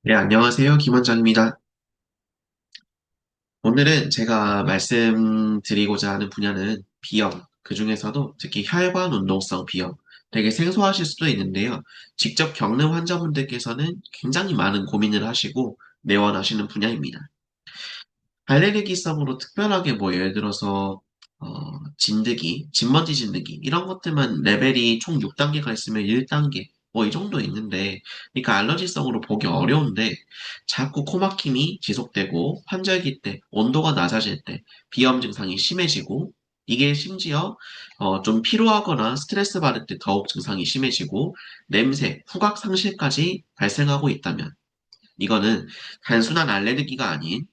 네, 안녕하세요. 김 원장입니다. 오늘은 제가 말씀드리고자 하는 분야는 비염, 그중에서도 특히 혈관 운동성 비염, 되게 생소하실 수도 있는데요. 직접 겪는 환자분들께서는 굉장히 많은 고민을 하시고 내원하시는 분야입니다. 알레르기성으로 특별하게 뭐 예를 들어서 진드기, 진먼지 진드기 이런 것들만 레벨이 총 6단계가 있으면 1단계 뭐 이 정도 있는데 그러니까 알러지성으로 보기 어려운데 자꾸 코막힘이 지속되고 환절기 때 온도가 낮아질 때 비염 증상이 심해지고 이게 심지어 좀 피로하거나 스트레스 받을 때 더욱 증상이 심해지고 냄새, 후각 상실까지 발생하고 있다면 이거는 단순한 알레르기가 아닌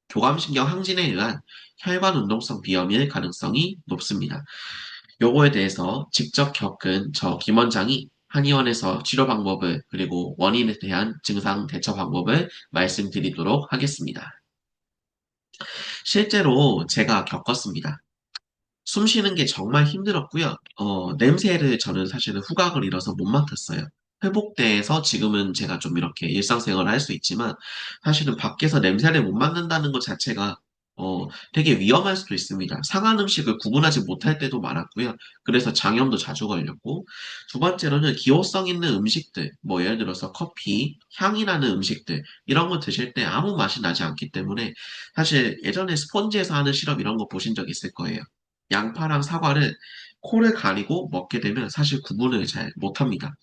교감신경 항진에 의한 혈관 운동성 비염일 가능성이 높습니다. 요거에 대해서 직접 겪은 저 김 원장이 한의원에서 치료 방법을 그리고 원인에 대한 증상 대처 방법을 말씀드리도록 하겠습니다. 실제로 제가 겪었습니다. 숨 쉬는 게 정말 힘들었고요. 냄새를 저는 사실은 후각을 잃어서 못 맡았어요. 회복돼서 지금은 제가 좀 이렇게 일상생활을 할 수 있지만 사실은 밖에서 냄새를 못 맡는다는 것 자체가 되게 위험할 수도 있습니다. 상한 음식을 구분하지 못할 때도 많았고요. 그래서 장염도 자주 걸렸고 두 번째로는 기호성 있는 음식들, 뭐 예를 들어서 커피, 향이 나는 음식들 이런 거 드실 때 아무 맛이 나지 않기 때문에 사실 예전에 스폰지에서 하는 시럽 이런 거 보신 적 있을 거예요. 양파랑 사과를 코를 가리고 먹게 되면 사실 구분을 잘 못합니다.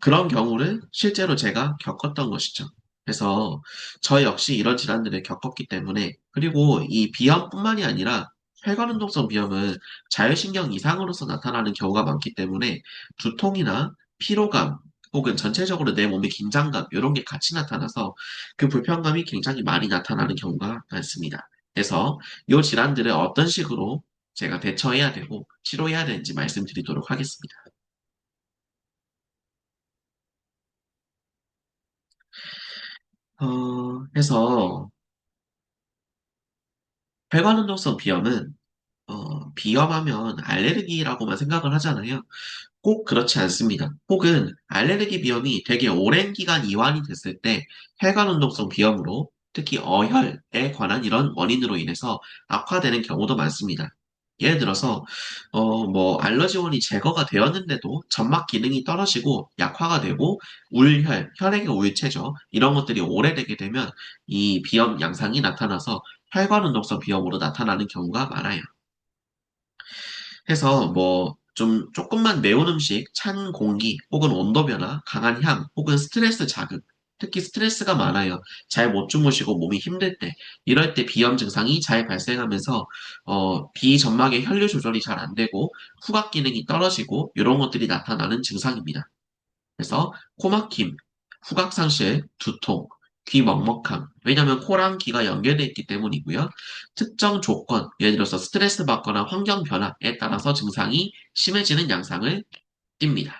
그런 경우를 실제로 제가 겪었던 것이죠. 그래서 저 역시 이런 질환들을 겪었기 때문에 그리고 이 비염뿐만이 아니라 혈관운동성 비염은 자율신경 이상으로서 나타나는 경우가 많기 때문에 두통이나 피로감 혹은 전체적으로 내 몸의 긴장감 이런 게 같이 나타나서 그 불편감이 굉장히 많이 나타나는 경우가 많습니다. 그래서 이 질환들을 어떤 식으로 제가 대처해야 되고 치료해야 되는지 말씀드리도록 하겠습니다. 해서 혈관운동성 비염은 비염하면 알레르기라고만 생각을 하잖아요. 꼭 그렇지 않습니다. 혹은 알레르기 비염이 되게 오랜 기간 이완이 됐을 때 혈관운동성 비염으로 특히 어혈에 관한 이런 원인으로 인해서 악화되는 경우도 많습니다. 예를 들어서 뭐 알러지원이 제거가 되었는데도 점막 기능이 떨어지고 약화가 되고 울혈, 혈액의 울체죠. 이런 것들이 오래되게 되면 이 비염 양상이 나타나서 혈관운동성 비염으로 나타나는 경우가 많아요. 해서 뭐 좀 조금만 매운 음식, 찬 공기, 혹은 온도 변화, 강한 향, 혹은 스트레스 자극, 특히 스트레스가 많아요. 잘 못 주무시고 몸이 힘들 때, 이럴 때 비염 증상이 잘 발생하면서 비점막의 혈류 조절이 잘 안 되고 후각 기능이 떨어지고 이런 것들이 나타나는 증상입니다. 그래서 코막힘, 후각상실, 두통, 귀 먹먹함. 왜냐하면 코랑 귀가 연결되어 있기 때문이고요. 특정 조건, 예를 들어서 스트레스 받거나 환경 변화에 따라서 증상이 심해지는 양상을 띱니다.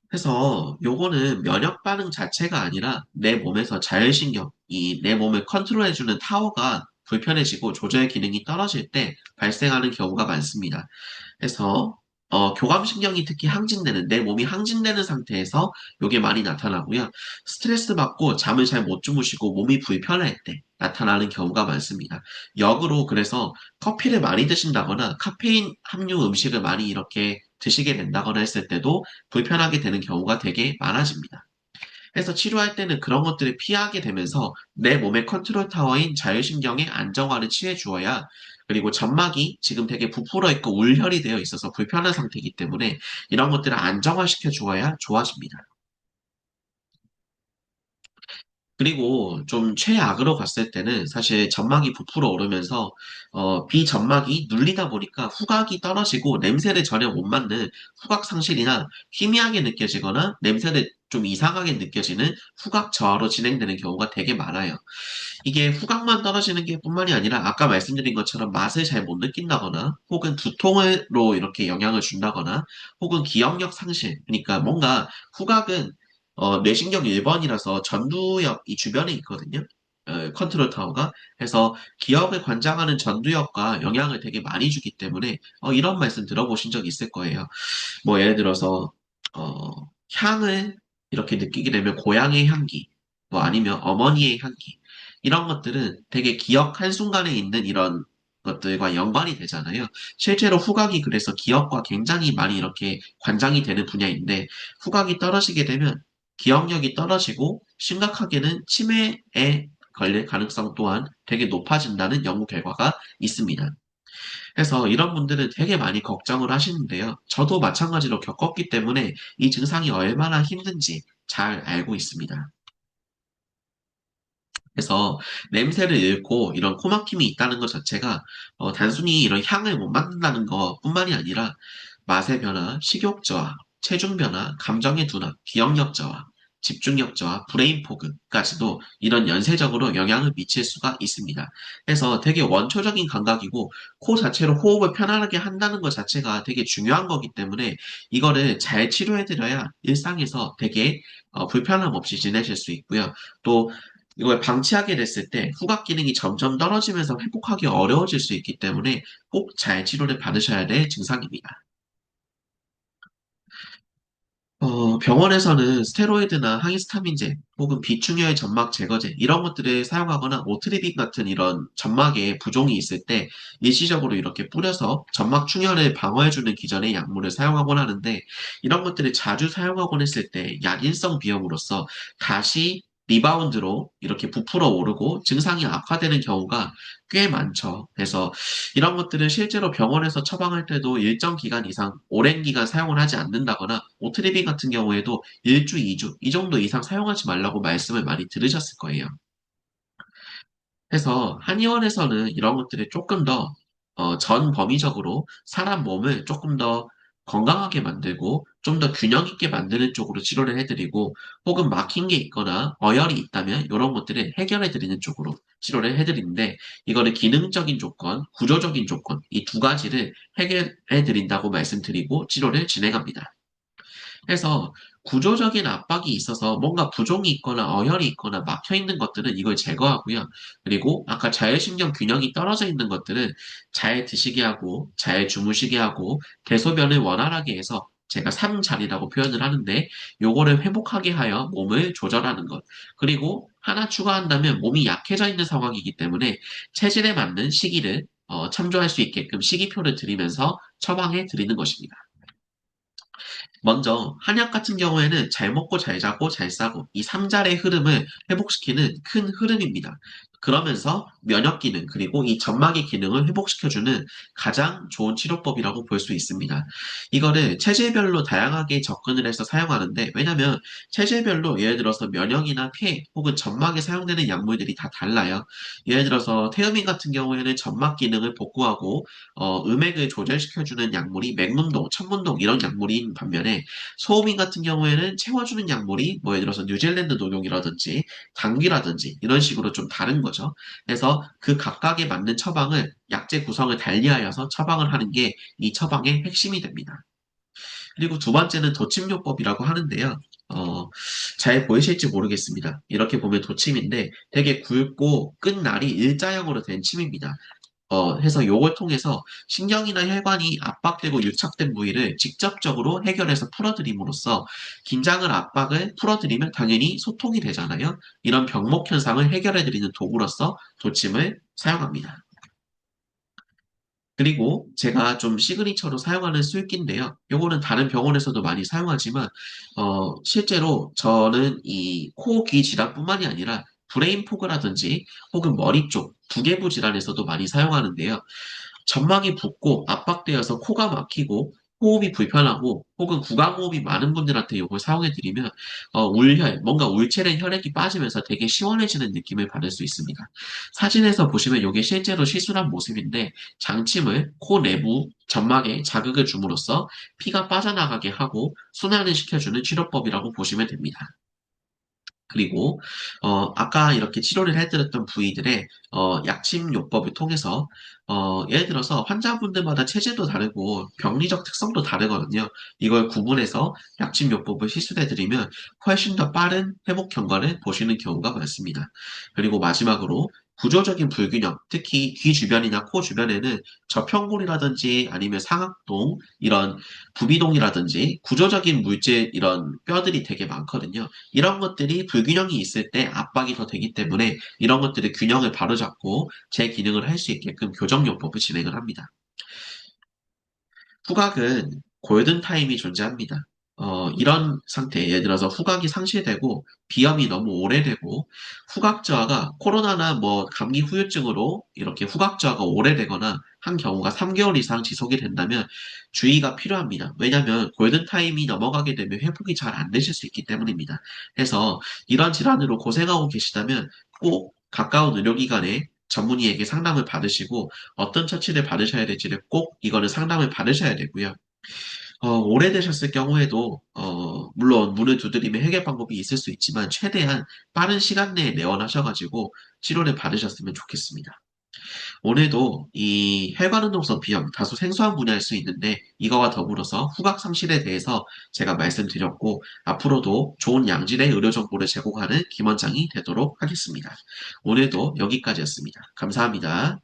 그래서 요거는 면역 반응 자체가 아니라 내 몸에서 자율신경, 이 내 몸을 컨트롤해주는 타워가 불편해지고 조절 기능이 떨어질 때 발생하는 경우가 많습니다. 그래서 교감신경이 특히 항진되는 내 몸이 항진되는 상태에서 요게 많이 나타나고요. 스트레스 받고 잠을 잘 못 주무시고 몸이 불편할 때 나타나는 경우가 많습니다. 역으로 그래서 커피를 많이 드신다거나 카페인 함유 음식을 많이 이렇게 드시게 된다거나 했을 때도 불편하게 되는 경우가 되게 많아집니다. 그래서 치료할 때는 그런 것들을 피하게 되면서 내 몸의 컨트롤 타워인 자율신경의 안정화를 취해 주어야 그리고 점막이 지금 되게 부풀어 있고 울혈이 되어 있어서 불편한 상태이기 때문에 이런 것들을 안정화시켜 주어야 좋아집니다. 그리고 좀 최악으로 갔을 때는 사실 점막이 부풀어 오르면서 비점막이 눌리다 보니까 후각이 떨어지고 냄새를 전혀 못 맡는 후각 상실이나 희미하게 느껴지거나 냄새를 좀 이상하게 느껴지는 후각 저하로 진행되는 경우가 되게 많아요. 이게 후각만 떨어지는 게 뿐만이 아니라 아까 말씀드린 것처럼 맛을 잘 못 느낀다거나 혹은 두통으로 이렇게 영향을 준다거나 혹은 기억력 상실 그러니까 뭔가 후각은 뇌신경 1번이라서 전두엽 이 주변에 있거든요. 컨트롤 타워가. 그래서 기억을 관장하는 전두엽과 영향을 되게 많이 주기 때문에 이런 말씀 들어보신 적 있을 거예요. 뭐 예를 들어서 향을 이렇게 느끼게 되면 고향의 향기, 뭐 아니면 어머니의 향기, 이런 것들은 되게 기억 한순간에 있는 이런 것들과 연관이 되잖아요. 실제로 후각이 그래서 기억과 굉장히 많이 이렇게 관장이 되는 분야인데, 후각이 떨어지게 되면 기억력이 떨어지고 심각하게는 치매에 걸릴 가능성 또한 되게 높아진다는 연구 결과가 있습니다. 그래서 이런 분들은 되게 많이 걱정을 하시는데요. 저도 마찬가지로 겪었기 때문에 이 증상이 얼마나 힘든지 잘 알고 있습니다. 그래서 냄새를 잃고 이런 코막힘이 있다는 것 자체가 단순히 이런 향을 못 맡는다는 것뿐만이 아니라 맛의 변화, 식욕 저하, 체중 변화, 감정의 둔화, 기억력 저하, 집중력 저하, 브레인 포그까지도 이런 연쇄적으로 영향을 미칠 수가 있습니다. 그래서 되게 원초적인 감각이고 코 자체로 호흡을 편안하게 한다는 것 자체가 되게 중요한 거기 때문에 이거를 잘 치료해드려야 일상에서 되게 불편함 없이 지내실 수 있고요. 또 이걸 방치하게 됐을 때 후각 기능이 점점 떨어지면서 회복하기 어려워질 수 있기 때문에 꼭 잘 치료를 받으셔야 될 증상입니다. 병원에서는 스테로이드나 항히스타민제 혹은 비충혈 점막 제거제 이런 것들을 사용하거나 오트리빈 같은 이런 점막에 부종이 있을 때 일시적으로 이렇게 뿌려서 점막 충혈을 방어해주는 기전의 약물을 사용하곤 하는데 이런 것들을 자주 사용하곤 했을 때 약인성 비염으로써 다시 리바운드로 이렇게 부풀어 오르고 증상이 악화되는 경우가 꽤 많죠. 그래서 이런 것들은 실제로 병원에서 처방할 때도 일정 기간 이상 오랜 기간 사용을 하지 않는다거나 오트리빈 같은 경우에도 1주, 2주 이 정도 이상 사용하지 말라고 말씀을 많이 들으셨을 거예요. 그래서 한의원에서는 이런 것들을 조금 더 전 범위적으로 사람 몸을 조금 더 건강하게 만들고 좀 더 균형 있게 만드는 쪽으로 치료를 해드리고 혹은 막힌 게 있거나 어혈이 있다면 이런 것들을 해결해드리는 쪽으로 치료를 해드리는데 이거를 기능적인 조건, 구조적인 조건 이 두 가지를 해결해드린다고 말씀드리고 치료를 진행합니다. 해서 구조적인 압박이 있어서 뭔가 부종이 있거나 어혈이 있거나 막혀 있는 것들은 이걸 제거하고요. 그리고 아까 자율신경 균형이 떨어져 있는 것들은 잘 드시게 하고 잘 주무시게 하고 대소변을 원활하게 해서 제가 삼자리라고 표현을 하는데 요거를 회복하게 하여 몸을 조절하는 것. 그리고 하나 추가한다면 몸이 약해져 있는 상황이기 때문에 체질에 맞는 식이를 참조할 수 있게끔 식이표를 드리면서 처방해 드리는 것입니다. 먼저 한약 같은 경우에는 잘 먹고 잘 자고 잘 싸고 이 삼잘의 흐름을 회복시키는 큰 흐름입니다. 그러면서 면역 기능 그리고 이 점막의 기능을 회복시켜주는 가장 좋은 치료법이라고 볼 수 있습니다. 이거를 체질별로 다양하게 접근을 해서 사용하는데 왜냐하면 체질별로 예를 들어서 면역이나 폐 혹은 점막에 사용되는 약물들이 다 달라요. 예를 들어서 태음인 같은 경우에는 점막 기능을 복구하고 음액을 조절시켜주는 약물이 맥문동, 천문동 이런 약물인 반면에 소음인 같은 경우에는 채워주는 약물이 뭐 예를 들어서 뉴질랜드 녹용이라든지 당귀라든지 이런 식으로 좀 다른 거죠. 그래서 그 각각에 맞는 처방을 약재 구성을 달리하여서 처방을 하는 게 이 처방의 핵심이 됩니다. 그리고 두 번째는 도침요법이라고 하는데요. 어, 잘 보이실지 모르겠습니다. 이렇게 보면 도침인데 되게 굵고 끝날이 일자형으로 된 침입니다. 해서 요걸 통해서 신경이나 혈관이 압박되고 유착된 부위를 직접적으로 해결해서 풀어드림으로써 긴장을 압박을 풀어드리면 당연히 소통이 되잖아요. 이런 병목 현상을 해결해드리는 도구로서 도침을 사용합니다. 그리고 제가 좀 시그니처로 사용하는 술기인데요. 요거는 다른 병원에서도 많이 사용하지만, 실제로 저는 이 코, 귀 질환뿐만이 아니라 브레인 포그라든지 혹은 머리 쪽, 두개부 질환에서도 많이 사용하는데요. 점막이 붓고 압박되어서 코가 막히고 호흡이 불편하고 혹은 구강호흡이 많은 분들한테 이걸 사용해 드리면 울혈, 뭔가 울체된 혈액이 빠지면서 되게 시원해지는 느낌을 받을 수 있습니다. 사진에서 보시면 이게 실제로 시술한 모습인데 장침을 코 내부 점막에 자극을 줌으로써 피가 빠져나가게 하고 순환을 시켜주는 치료법이라고 보시면 됩니다. 그리고 아까 이렇게 치료를 해드렸던 부위들의 약침요법을 통해서 예를 들어서 환자분들마다 체질도 다르고 병리적 특성도 다르거든요. 이걸 구분해서 약침요법을 시술해드리면 훨씬 더 빠른 회복 경과를 보시는 경우가 많습니다. 그리고 마지막으로 구조적인 불균형, 특히 귀 주변이나 코 주변에는 저평골이라든지 아니면 상악동, 이런 부비동이라든지 구조적인 물질, 이런 뼈들이 되게 많거든요. 이런 것들이 불균형이 있을 때 압박이 더 되기 때문에 이런 것들의 균형을 바로잡고 제 기능을 할 수 있게끔 교정요법을 진행을 합니다. 후각은 골든타임이 존재합니다. 이런 상태, 예를 들어서 후각이 상실되고 비염이 너무 오래되고 후각 저하가 코로나나 뭐 감기 후유증으로 이렇게 후각 저하가 오래되거나 한 경우가 3개월 이상 지속이 된다면 주의가 필요합니다. 왜냐하면 골든타임이 넘어가게 되면 회복이 잘 안 되실 수 있기 때문입니다. 그래서 이런 질환으로 고생하고 계시다면 꼭 가까운 의료기관에 전문의에게 상담을 받으시고 어떤 처치를 받으셔야 될지를 꼭 이거는 상담을 받으셔야 되고요. 오래되셨을 경우에도, 물론 문을 두드리면 해결 방법이 있을 수 있지만 최대한 빠른 시간 내에 내원하셔가지고 치료를 받으셨으면 좋겠습니다. 오늘도 이 혈관운동성 비염 다소 생소한 분야일 수 있는데 이거와 더불어서 후각 상실에 대해서 제가 말씀드렸고 앞으로도 좋은 양질의 의료 정보를 제공하는 김원장이 되도록 하겠습니다. 오늘도 여기까지였습니다. 감사합니다.